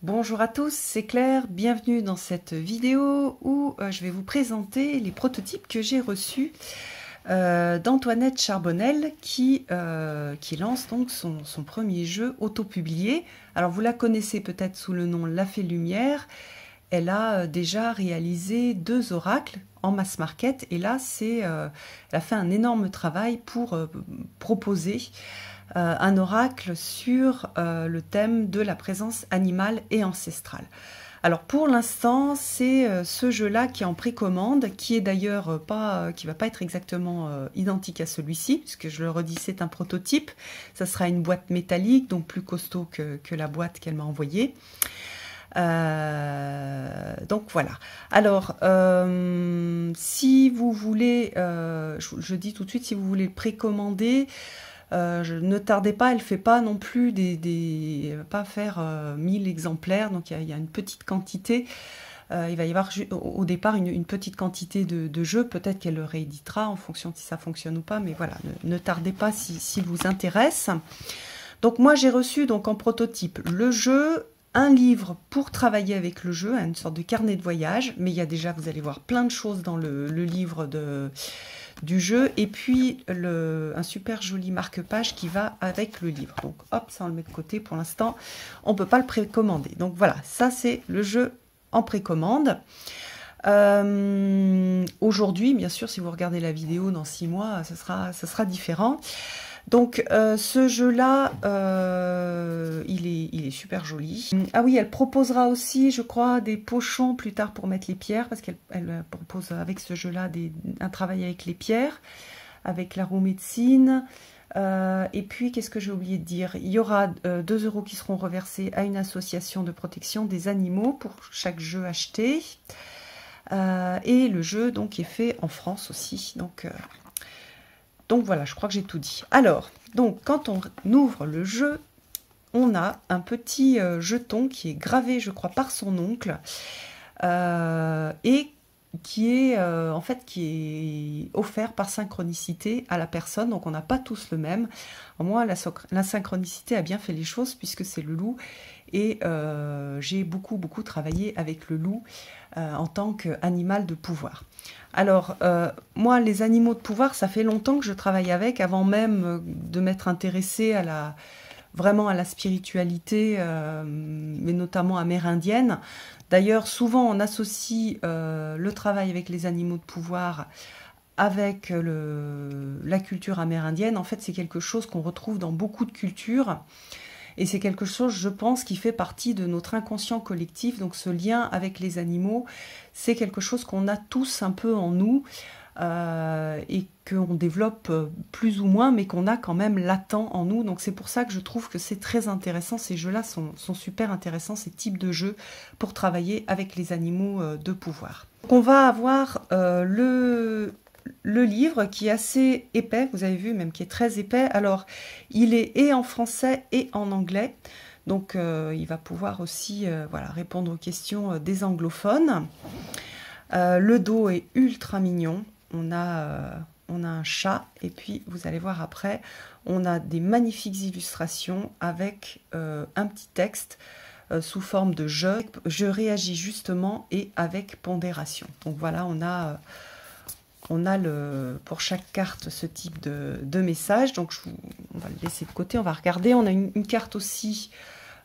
Bonjour à tous, c'est Claire, bienvenue dans cette vidéo où je vais vous présenter les prototypes que j'ai reçus d'Antoinette Charbonnel qui lance donc son premier jeu auto-publié. Alors vous la connaissez peut-être sous le nom La Fée Lumière. Elle a déjà réalisé 2 oracles en mass market et là elle a fait un énorme travail pour proposer un oracle sur le thème de la présence animale et ancestrale. Alors pour l'instant, c'est ce jeu-là qui est en précommande, qui est d'ailleurs qui va pas être exactement identique à celui-ci, puisque je le redis, c'est un prototype. Ça sera une boîte métallique, donc plus costaud que la boîte qu'elle m'a envoyée. Donc voilà. Alors, si vous voulez, je dis tout de suite, si vous voulez le précommander, ne tardez pas, elle ne fait pas non plus pas faire 1000 exemplaires, donc il y a une petite quantité. Il va y avoir au départ une petite quantité de jeux, peut-être qu'elle le rééditera en fonction de si ça fonctionne ou pas, mais voilà, ne tardez pas s'il vous intéresse. Donc moi j'ai reçu donc en prototype le jeu, un livre pour travailler avec le jeu, une sorte de carnet de voyage, mais il y a déjà, vous allez voir, plein de choses dans le livre du jeu, et puis un super joli marque-page qui va avec le livre. Donc hop, ça on le met de côté pour l'instant, on ne peut pas le précommander. Donc voilà, ça c'est le jeu en précommande. Aujourd'hui, bien sûr, si vous regardez la vidéo dans 6 mois, ça sera différent. Donc ce jeu-là, il est super joli. Ah oui, elle proposera aussi, je crois, des pochons plus tard pour mettre les pierres, parce qu'elle propose avec ce jeu-là un travail avec les pierres, avec la roue médecine. Et puis, qu'est-ce que j'ai oublié de dire? Il y aura 2 € qui seront reversés à une association de protection des animaux pour chaque jeu acheté. Et le jeu donc est fait en France aussi. Donc voilà, je crois que j'ai tout dit. Alors, donc quand on ouvre le jeu, on a un petit jeton qui est gravé, je crois, par son oncle, et qui est offert par synchronicité à la personne. Donc on n'a pas tous le même. Moi, la synchronicité a bien fait les choses puisque c'est le loup. Et j'ai beaucoup travaillé avec le loup en tant qu'animal de pouvoir. Alors, moi, les animaux de pouvoir, ça fait longtemps que je travaille avec, avant même de m'être intéressée vraiment à la spiritualité, mais notamment amérindienne. D'ailleurs, souvent, on associe le travail avec les animaux de pouvoir avec la culture amérindienne. En fait, c'est quelque chose qu'on retrouve dans beaucoup de cultures. Et c'est quelque chose, je pense, qui fait partie de notre inconscient collectif. Donc ce lien avec les animaux, c'est quelque chose qu'on a tous un peu en nous et qu'on développe plus ou moins, mais qu'on a quand même latent en nous. Donc c'est pour ça que je trouve que c'est très intéressant. Ces jeux-là sont super intéressants, ces types de jeux pour travailler avec les animaux de pouvoir. Donc on va avoir le livre qui est assez épais, vous avez vu, même qui est très épais. Alors, il est et en français et en anglais. Donc, il va pouvoir aussi voilà, répondre aux questions des anglophones. Le dos est ultra mignon. On a un chat. Et puis, vous allez voir après, on a des magnifiques illustrations avec un petit texte sous forme de jeu. Je réagis justement et avec pondération. Donc, voilà, on a pour chaque carte ce type de message. Donc on va le laisser de côté, on va regarder. On a une carte aussi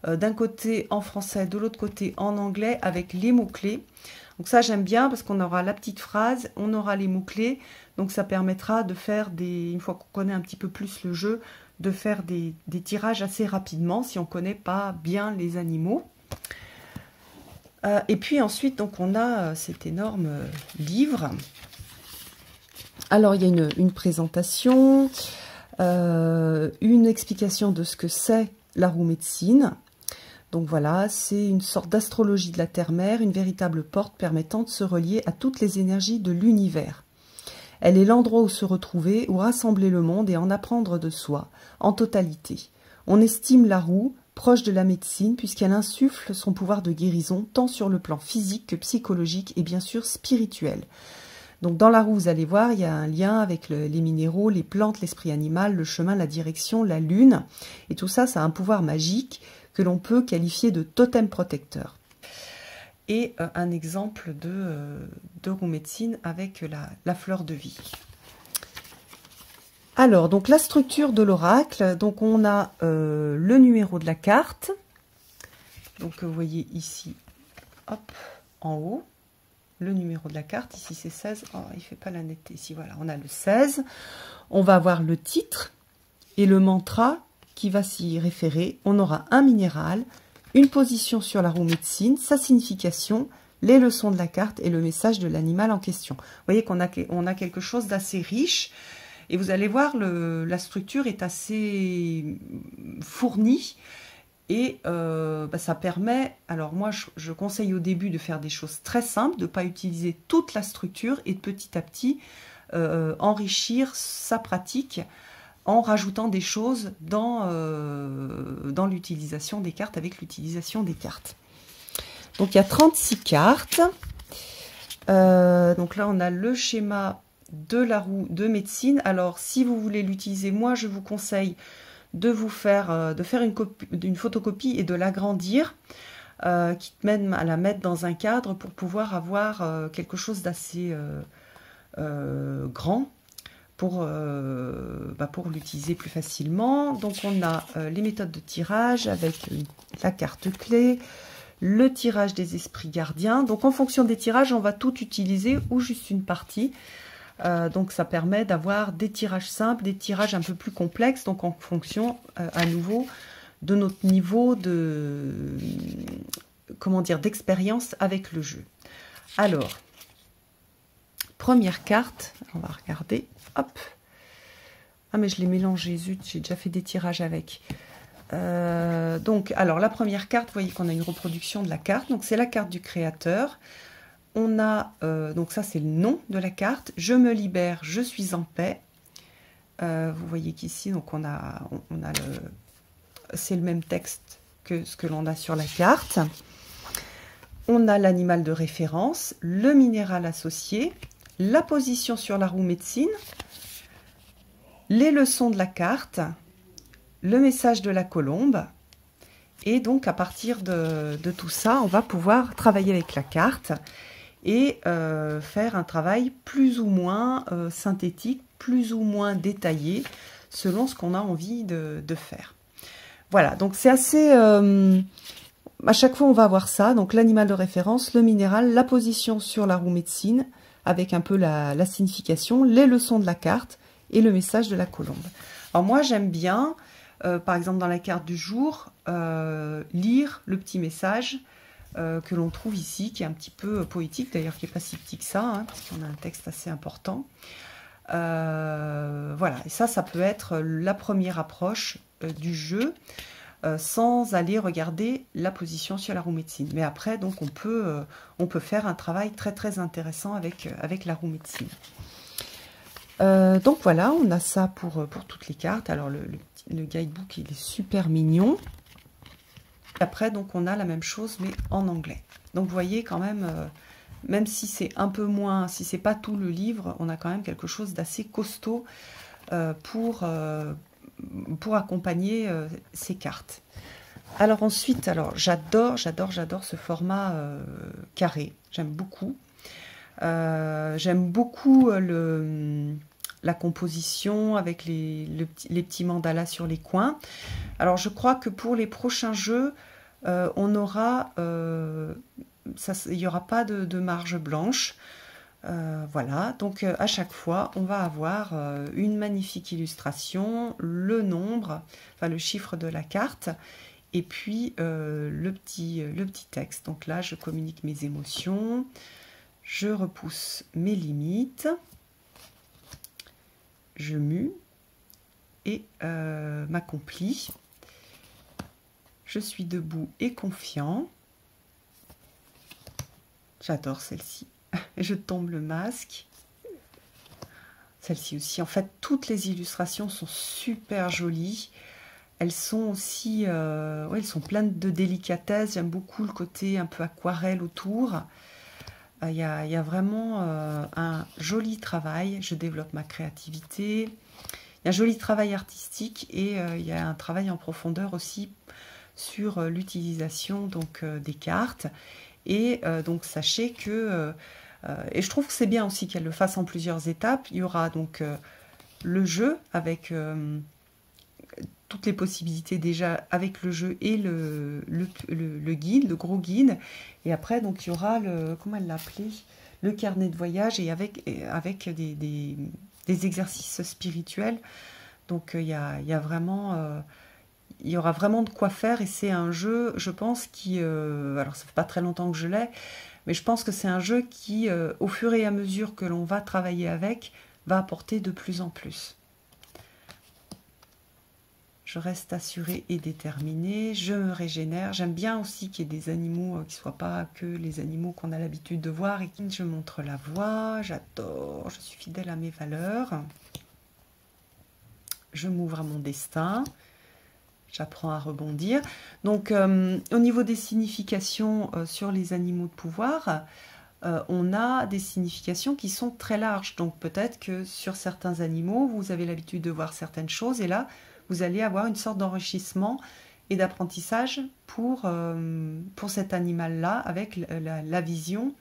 d'un côté en français, de l'autre côté en anglais avec les mots-clés. Donc ça j'aime bien parce qu'on aura la petite phrase, on aura les mots-clés. Donc ça permettra de faire une fois qu'on connaît un petit peu plus le jeu, de faire des tirages assez rapidement si on ne connaît pas bien les animaux. Et puis ensuite, donc on a cet énorme livre. Alors, il y a une présentation, une explication de ce que c'est la roue médecine. Donc voilà, c'est une sorte d'astrologie de la terre-mère, une véritable porte permettant de se relier à toutes les énergies de l'univers. Elle est l'endroit où se retrouver, où rassembler le monde et en apprendre de soi, en totalité. On estime la roue proche de la médecine puisqu'elle insuffle son pouvoir de guérison tant sur le plan physique que psychologique et bien sûr spirituel. Donc dans la roue, vous allez voir, il y a un lien avec les minéraux, les plantes, l'esprit animal, le chemin, la direction, la lune. Et tout ça, ça a un pouvoir magique que l'on peut qualifier de totem protecteur. Et un exemple de roue médecine avec la fleur de vie. Alors, donc la structure de l'oracle, donc on a le numéro de la carte. Donc vous voyez ici, hop, en haut, le numéro de la carte. Ici c'est 16. Oh, il ne fait pas la netteté. Ici, voilà, on a le 16. On va avoir le titre et le mantra qui va s'y référer. On aura un minéral, une position sur la roue médecine, sa signification, les leçons de la carte et le message de l'animal en question. Vous voyez qu'on a quelque chose d'assez riche. Et vous allez voir, la structure est assez fournie. Et ça permet, alors moi je conseille au début de faire des choses très simples, de ne pas utiliser toute la structure et de petit à petit enrichir sa pratique en rajoutant des choses dans l'utilisation des cartes, avec l'utilisation des cartes. Donc il y a 36 cartes. Donc là on a le schéma de la roue de médecine. Alors si vous voulez l'utiliser, moi je vous conseille de faire une photocopie et de l'agrandir, qui te mène à la mettre dans un cadre pour pouvoir avoir quelque chose d'assez grand pour l'utiliser plus facilement. Donc on a les méthodes de tirage avec la carte clé, le tirage des esprits gardiens. Donc en fonction des tirages, on va tout utiliser ou juste une partie. Donc ça permet d'avoir des tirages simples, des tirages un peu plus complexes, donc en fonction à nouveau de notre niveau d'expérience avec le jeu. Alors, première carte, on va regarder, hop. Ah mais je l'ai mélangé, zut, j'ai déjà fait des tirages avec. Donc, alors la première carte, vous voyez qu'on a une reproduction de la carte, donc c'est la carte du créateur. On a, donc ça c'est le nom de la carte, je me libère, je suis en paix. Vous voyez qu'ici, donc c'est le même texte que ce que l'on a sur la carte. On a l'animal de référence, le minéral associé, la position sur la roue médecine, les leçons de la carte, le message de la colombe. Et donc à partir de tout ça, on va pouvoir travailler avec la carte et faire un travail plus ou moins synthétique, plus ou moins détaillé, selon ce qu'on a envie de faire. Voilà, donc c'est assez... à chaque fois, on va avoir ça, donc l'animal de référence, le minéral, la position sur la roue médecine, avec un peu la signification, les leçons de la carte et le message de la colombe. Alors moi, j'aime bien, par exemple dans la carte du jour, lire le petit message que l'on trouve ici, qui est un petit peu poétique, d'ailleurs qui n'est pas si petit que ça, hein, parce qu'on a un texte assez important. Voilà, et ça peut être la première approche du jeu, sans aller regarder la position sur la roue médecine. Mais après, donc, on peut faire un travail très très intéressant avec la roue médecine. Donc voilà, on a ça pour toutes les cartes. Alors le guidebook, il est super mignon. Après, donc, on a la même chose, mais en anglais. Donc, vous voyez quand même, même si c'est un peu moins, si c'est pas tout le livre, on a quand même quelque chose d'assez costaud pour accompagner ces cartes. Alors ensuite, j'adore ce format carré. J'aime beaucoup. J'aime beaucoup la composition avec les petits mandalas sur les coins. Alors je crois que pour les prochains jeux, on aura, il n'y aura pas de marge blanche. Voilà, donc à chaque fois, on va avoir une magnifique illustration, le nombre, enfin le chiffre de la carte, et puis le petit texte. Donc là, je communique mes émotions, je repousse mes limites, je mue et m'accomplis. Je suis debout et confiant. J'adore celle-ci. Je tombe le masque. Celle-ci aussi. En fait, toutes les illustrations sont super jolies. Elles sont aussi, ouais, elles sont pleines de délicatesse. J'aime beaucoup le côté un peu aquarelle autour. Il y a vraiment un joli travail. Je développe ma créativité. Il y a un joli travail artistique et il y a un travail en profondeur aussi sur l'utilisation donc des cartes. Et donc sachez que, et je trouve que c'est bien aussi qu'elle le fasse en plusieurs étapes. Il y aura donc le jeu avec toutes les possibilités déjà avec le jeu et le guide, le gros guide. Et après, donc il y aura le, comment elle l'appelait, le carnet de voyage et avec des exercices spirituels. Donc il y a vraiment... il y aura vraiment de quoi faire et c'est un jeu, je pense, qui... alors, ça fait pas très longtemps que je l'ai, mais je pense que c'est un jeu qui, au fur et à mesure que l'on va travailler avec, va apporter de plus en plus. Je reste assurée et déterminée, je me régénère. J'aime bien aussi qu'il y ait des animaux qui ne soient pas que les animaux qu'on a l'habitude de voir et qui je montre la voie. J'adore, je suis fidèle à mes valeurs. Je m'ouvre à mon destin. J'apprends à rebondir. Donc, au niveau des significations sur les animaux de pouvoir, on a des significations qui sont très larges. Donc, peut-être que sur certains animaux, vous avez l'habitude de voir certaines choses. Et là, vous allez avoir une sorte d'enrichissement et d'apprentissage pour cet animal-là, avec la vision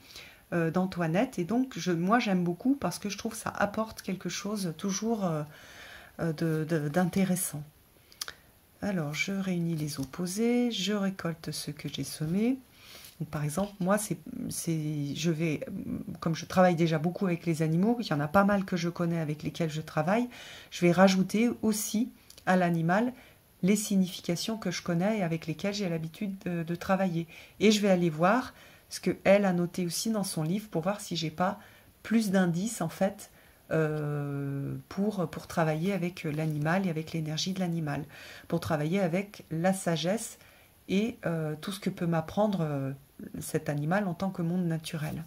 d'Antoinette. Et donc, moi, j'aime beaucoup parce que je trouve que ça apporte quelque chose toujours d'intéressant. Alors, je réunis les opposés, je récolte ce que j'ai semé. Donc, par exemple, moi, comme je travaille déjà beaucoup avec les animaux, il y en a pas mal que je connais avec lesquels je travaille, je vais rajouter aussi à l'animal les significations que je connais et avec lesquelles j'ai l'habitude de travailler. Et je vais aller voir ce qu'elle a noté aussi dans son livre pour voir si j'ai pas plus d'indices, en fait, pour travailler avec l'animal et avec l'énergie de l'animal, pour travailler avec la sagesse et tout ce que peut m'apprendre cet animal en tant que monde naturel.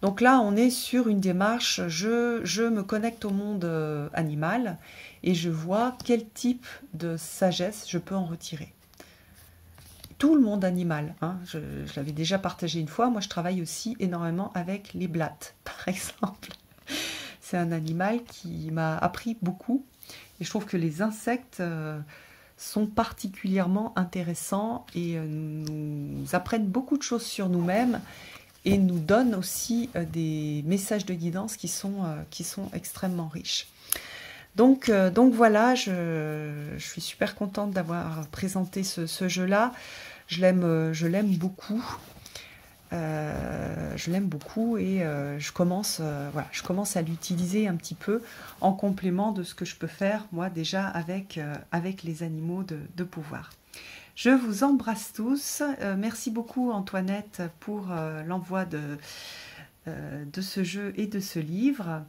Donc là, on est sur une démarche, je me connecte au monde animal et je vois quel type de sagesse je peux en retirer. Tout le monde animal, hein, je l'avais déjà partagé une fois, moi je travaille aussi énormément avec les blattes, par exemple. C'est un animal qui m'a appris beaucoup et je trouve que les insectes sont particulièrement intéressants et nous apprennent beaucoup de choses sur nous-mêmes et nous donnent aussi des messages de guidance qui sont extrêmement riches. Donc voilà, je suis super contente d'avoir présenté ce jeu-là. Je l'aime beaucoup. Je l'aime beaucoup et je commence à l'utiliser un petit peu en complément de ce que je peux faire moi déjà avec les animaux de pouvoir. Je vous embrasse tous. Merci beaucoup Antoinette pour l'envoi de ce jeu et de ce livre.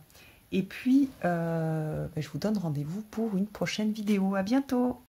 Et puis, je vous donne rendez-vous pour une prochaine vidéo. À bientôt!